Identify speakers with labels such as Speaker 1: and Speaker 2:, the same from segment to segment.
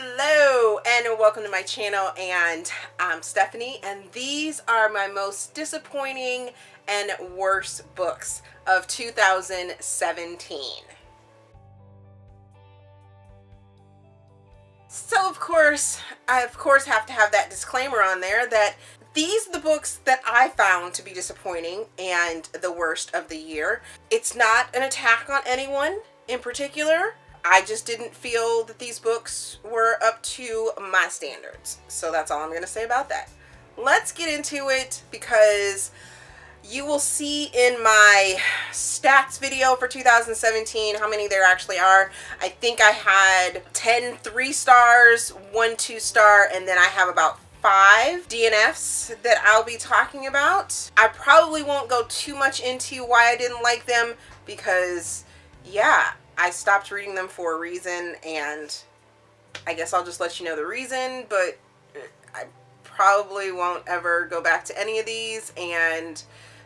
Speaker 1: Hello and welcome to my channel, and I'm Stephanie, and these are my most disappointing and worst books of 2017. So of course I have to have that disclaimer on there that these are the books that I found to be disappointing and the worst of the year. It's not an attack on anyone in particular. I just didn't feel that these books were up to my standards. So that's all I'm going to say about that. Let's get into it, because you will see in my stats video for 2017 how many there actually are. I think I had 10 3-stars, 1 2-star, and then I have about 5 DNFs that I'll be talking about. I probably won't go too much into why I didn't like them, because yeah, I stopped reading them for a reason, and I guess I'll just let you know the reason, but I probably won't ever go back to any of these, and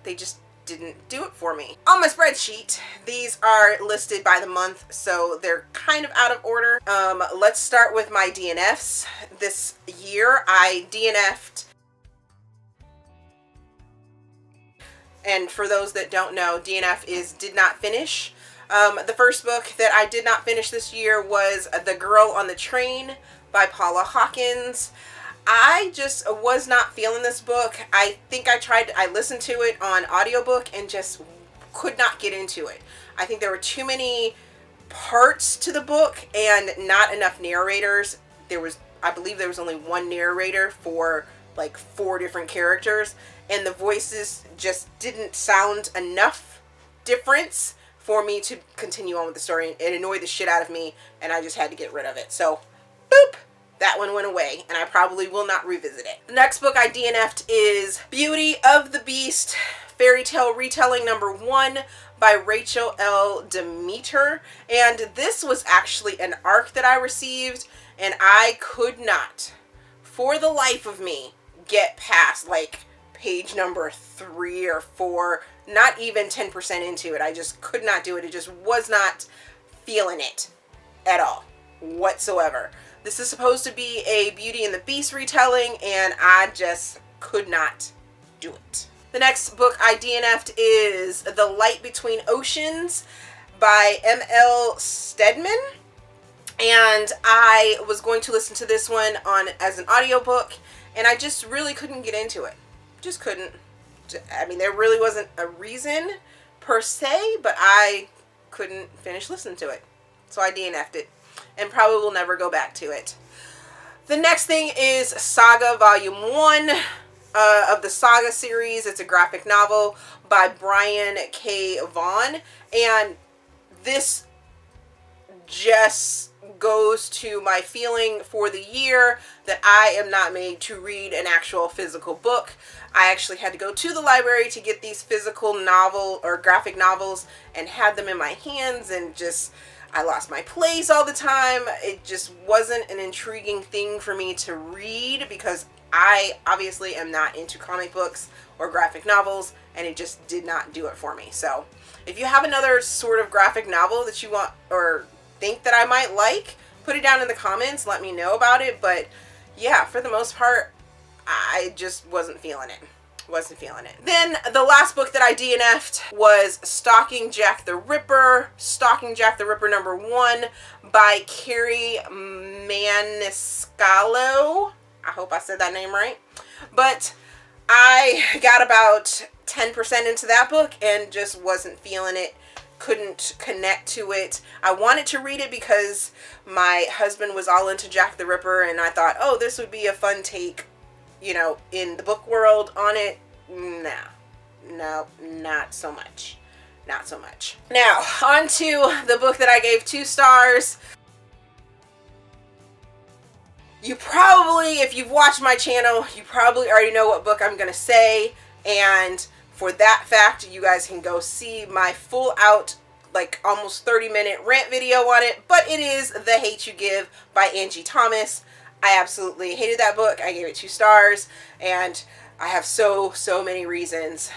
Speaker 1: they just didn't do it for me. On my spreadsheet, these are listed by the month, so they're kind of out of order. Let's start with my DNFs. This year, I DNF'd, and for those that don't know, DNF is did not finish. The first book that I did not finish this year was The Girl on the Train by Paula Hawkins. I just was not feeling this book. I think I listened to it on audiobook and just could not get into it. I think there were too many parts to the book and not enough narrators. I believe there was only one narrator for like 4 different characters, and the voices just didn't sound enough difference for me to continue on with the story. It annoyed the shit out of me, and I just had to get rid of it. So, boop! That one went away, and I probably will not revisit it. The next book I DNF'd is Beauty of the Beast, Fairy Tale Retelling #1 by Rachel L. Demeter. And this was actually an ARC that I received, and I could not, for the life of me, get past like page number 3 or 4, not even 10% into it. I just could not do it. It just was not feeling it at all whatsoever. This is supposed to be a Beauty and the Beast retelling, and I just could not do it. The next book I DNF'd is The Light Between Oceans by M.L. Stedman. And I was going to listen to this one as an audiobook, and I just really couldn't get into it. Just couldn't. I mean, there really wasn't a reason per se, but I couldn't finish listening to it. So I DNF'd it, and probably will never go back to it. The next thing is Saga Volume 1 of the Saga series. It's a graphic novel by Brian K. Vaughan, and this just goes to my feeling for the year that I am not made to read an actual physical book. I actually had to go to the library to get these physical novel or graphic novels and had them in my hands, and just I lost my place all the time. It just wasn't an intriguing thing for me to read, because I obviously am not into comic books or graphic novels, and it just did not do it for me. So if you have another sort of graphic novel that you want or think that I might like, put it down in the comments, let me know about it. But yeah, for the most part, I just wasn't feeling it. Then the last book that I DNF'd was Stalking Jack the Ripper #1 by Carrie Maniscalco. I hope I said that name right. But I got about 10% into that book and just wasn't feeling it. Couldn't connect to it. I wanted to read it because my husband was all into Jack the Ripper, and I thought, oh, this would be a fun take, you know, in the book world on it. No, not so much. Now, on to the book that I gave 2 stars. You probably, if you've watched my channel, you probably already know what book I'm going to say, and for that fact, you guys can go see my full out, like almost 30-minute rant video on it, but it is The Hate You Give by Angie Thomas. I absolutely hated that book. I gave it 2 stars, and I have so many reasons.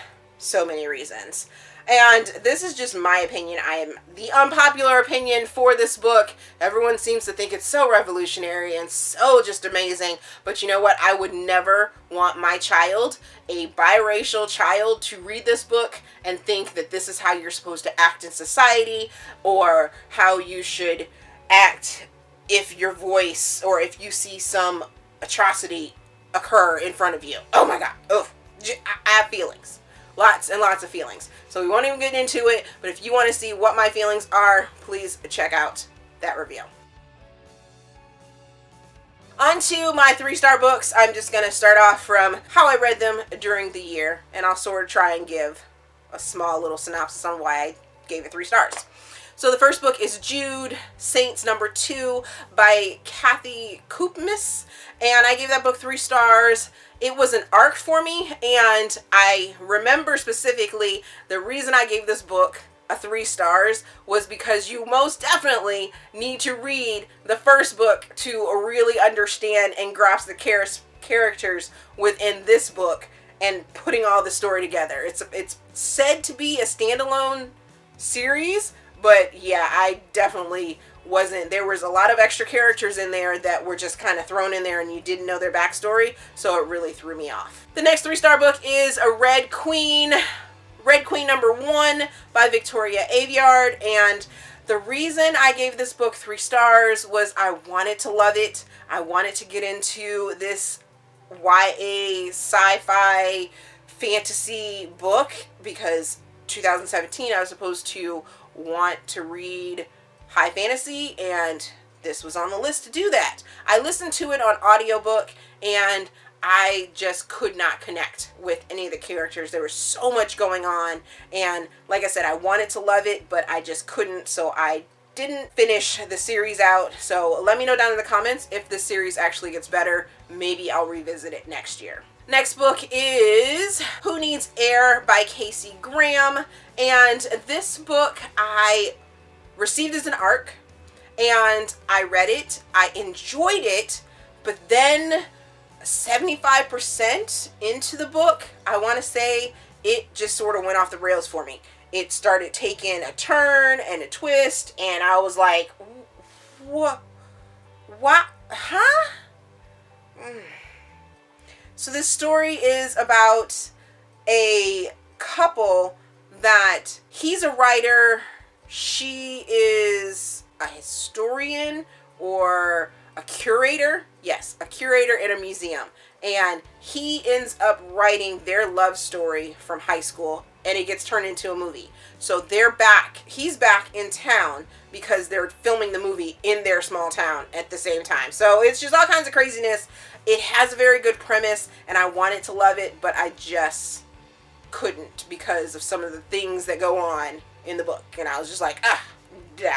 Speaker 1: And this is just my opinion. I am the unpopular opinion for this book. Everyone seems to think it's so revolutionary and so just amazing. But you know what? I would never want my child, a biracial child, to read this book and think that this is how you're supposed to act in society, or how you should act if your voice, or if you see some atrocity occur in front of you. Oh my God. Oh, I have feelings. Lots and lots of feelings. So we won't even get into it, but if you want to see what my feelings are, please check out that review. On to my 3-star books. I'm just going to start off from how I read them during the year, and I'll sort of try and give a small little synopsis on why I gave it 3 stars. So the first book is Jude, Saints number 2 by Kathy Koopmis, and I gave that book 3 stars. It was an arc for me, and I remember specifically the reason I gave this book a 3 stars was because you most definitely need to read the first book to really understand and grasp the characters within this book and putting all the story together. It's said to be a standalone series, but yeah, I definitely wasn't. There was a lot of extra characters in there that were just kind of thrown in there and you didn't know their backstory, so it really threw me off. The next 3-star book is a Red Queen number 1 by Victoria Aveyard, and the reason I gave this book 3 stars was I wanted to love it. I wanted to get into this YA sci-fi fantasy book because 2017 I was supposed to want to read high fantasy, and this was on the list to do that. I listened to it on audiobook, and I just could not connect with any of the characters. There was so much going on, and like I said, I wanted to love it, but I just couldn't, so I didn't finish the series out. So let me know down in the comments if this series actually gets better. Maybe I'll revisit it next year. Next book is Who Needs Air by Casey Graham, and this book I received as an ARC, and I read it. I enjoyed it, but then 75% into the book, I want to say, it just sort of went off the rails for me. It started taking a turn and a twist, and I was like, what? Huh? So this story is about a couple that he's a writer, she is a historian or a curator. Yes, a curator in a museum. And he ends up writing their love story from high school, and it gets turned into a movie. So they're back. He's back in town because they're filming the movie in their small town at the same time. So it's just all kinds of craziness. It has a very good premise, and I wanted to love it, but I just couldn't because of some of the things that go on in the book. And I was just like, da.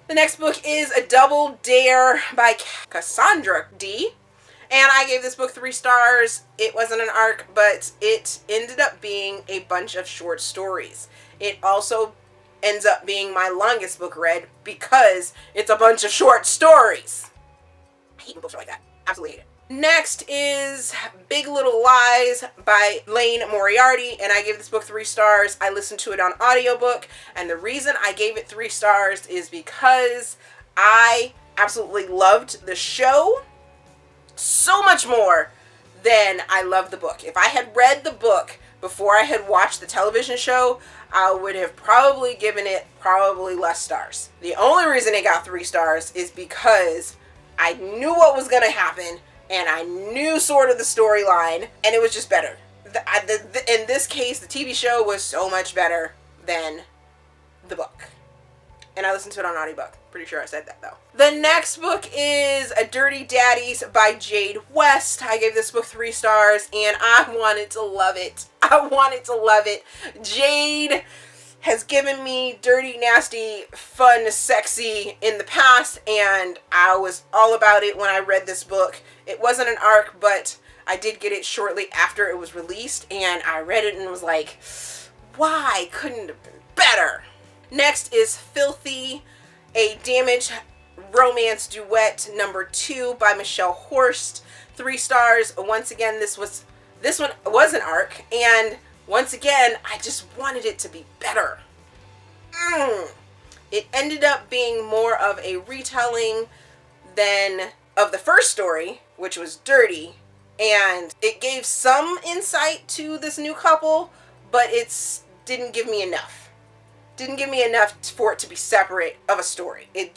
Speaker 1: The next book is A Double Dare by Cassandra D. And I gave this book 3 stars. It wasn't an arc, but it ended up being a bunch of short stories. It also ends up being my longest book read because it's a bunch of short stories. I hate when books are like that. Absolutely hate it. Next is Big Little Lies by Lane Moriarty, and I gave this book 3 stars. I listened to it on audiobook, and the reason I gave it 3 stars is because I absolutely loved the show so much more than I loved the book. If I had read the book before I had watched the television show, I would have probably given it less stars. The only reason it got 3 stars is because I knew what was going to happen, and I knew sort of the storyline, and it was just better. In this case, the TV show was so much better than the book. And I listened to it on audiobook. Pretty sure I said that, though. The next book is Dirty Daddies by Jade West. I gave this book 3 stars, and I wanted to love it. I wanted to love it. Jade has given me dirty, nasty, fun, sexy in the past, and I was all about it when I read this book. It wasn't an arc, but I did get it shortly after it was released, and I read it and was like, why couldn't it have been better? Next is Filthy, a damaged romance duet number 2 by Michelle Horst. 3 stars. Once again, this one was an arc, and once again, I just wanted it to be better. It ended up being more of a retelling than of the first story, which was Dirty, and it gave some insight to this new couple, but it didn't give me enough. Didn't give me enough for it to be separate of a story. It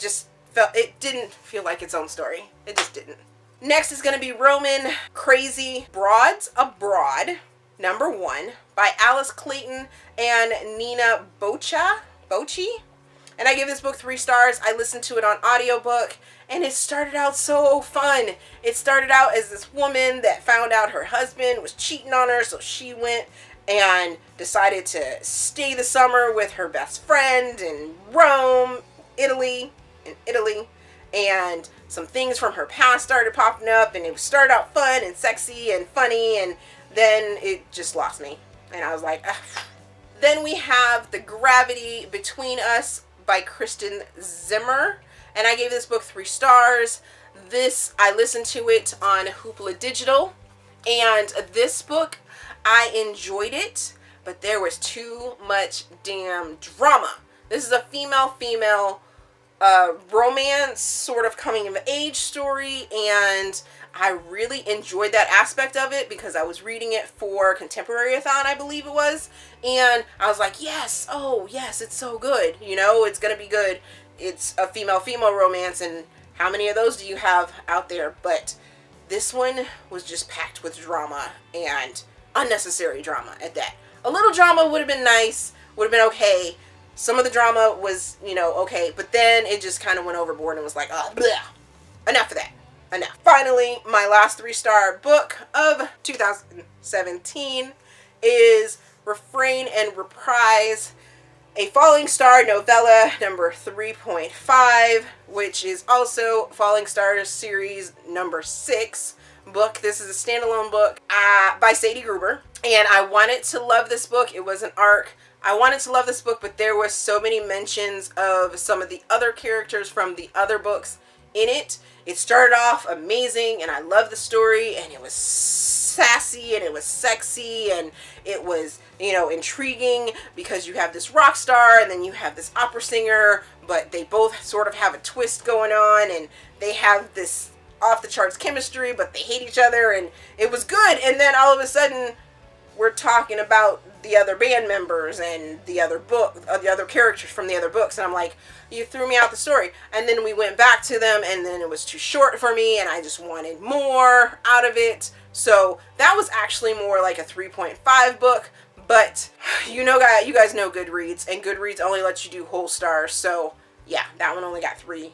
Speaker 1: didn't feel like its own story. It just didn't. Next is going to be Roman Crazy Broads Abroad, #1, by Alice Clayton and Nina Bocci. And I give this book 3 stars. I listened to it on audiobook, and it started out so fun. It started out as this woman that found out her husband was cheating on her, so she went and decided to stay the summer with her best friend in Rome, Italy, and some things from her past started popping up, and it started out fun and sexy and funny, and then it just lost me, and I was like, ugh. Then we have The Gravity Between Us by Kristen Zimmer, and I gave this book 3 stars. I listened to it on Hoopla Digital, and this book, I enjoyed it, but there was too much damn drama. This is a female romance, sort of coming of age story, and I really enjoyed that aspect of it because I was reading it for Contemporary-a-thon, I believe it was, and I was like, yes, oh yes, it's so good, you know, it's gonna be good. It's a female romance, and how many of those do you have out there? But this one was just packed with drama, and unnecessary drama at that. A little drama would have been nice, would have been okay. Some of the drama was, you know, okay, but then it just kind of went overboard and was like, oh, bleh. Enough of that. Enough. Finally, my last 3-star book of 2017 is Refrain and Reprise, a Falling Star novella number 3.5, which is also Falling Stars series number 6 book. This is a standalone book by Sadie Gruber, and I wanted to love this book. It was an arc. I wanted to love this book, but there was so many mentions of some of the other characters from the other books in it. It started off amazing, and I loved the story, and it was sassy, and it was sexy, and it was, you know, intriguing because you have this rock star, and then you have this opera singer, but they both sort of have a twist going on, and they have this off-the-charts chemistry, but they hate each other, and it was good, and then all of a sudden, we're talking about the other band members and the other characters from the other books, and I'm like, you threw me out the story. And then we went back to them, and then it was too short for me, and I just wanted more out of it. So that was actually more like a 3.5 book, but you guys know Goodreads, and Goodreads only lets you do whole stars, so yeah, that one only got 3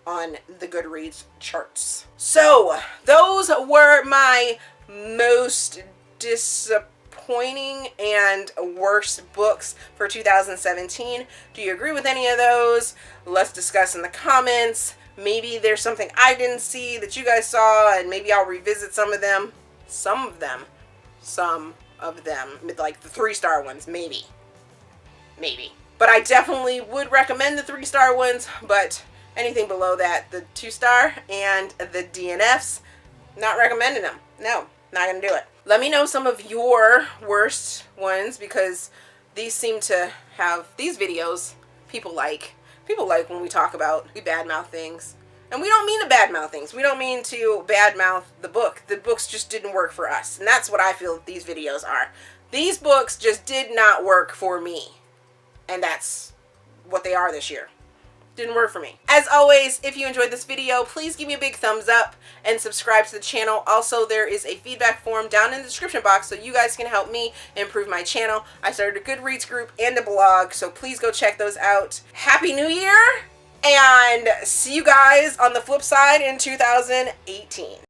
Speaker 1: on the Goodreads charts. So those were my most disappointing and worst books for 2017. Do you agree with any of those? Let's discuss in the comments. Maybe there's something I didn't see that you guys saw, and maybe I'll revisit some of them, like the 3-star ones, maybe. But I definitely would recommend the 3-star ones, but anything below that, the 2-star and the DNFs, not recommending them. No, not gonna do it. Let me know some of your worst ones, because these seem to have, these videos, people like when we talk about, we badmouth things. And we don't mean to badmouth things. We don't mean to badmouth the book. The books just didn't work for us. And that's what I feel these videos are. These books just did not work for me. And that's what they are this year. Didn't work for me. As always, if you enjoyed this video, please give me a big thumbs up and subscribe to the channel. Also, there is a feedback form down in the description box so you guys can help me improve my channel. I started a Goodreads group and a blog, so please go check those out. Happy New Year, and see you guys on the flip side in 2018.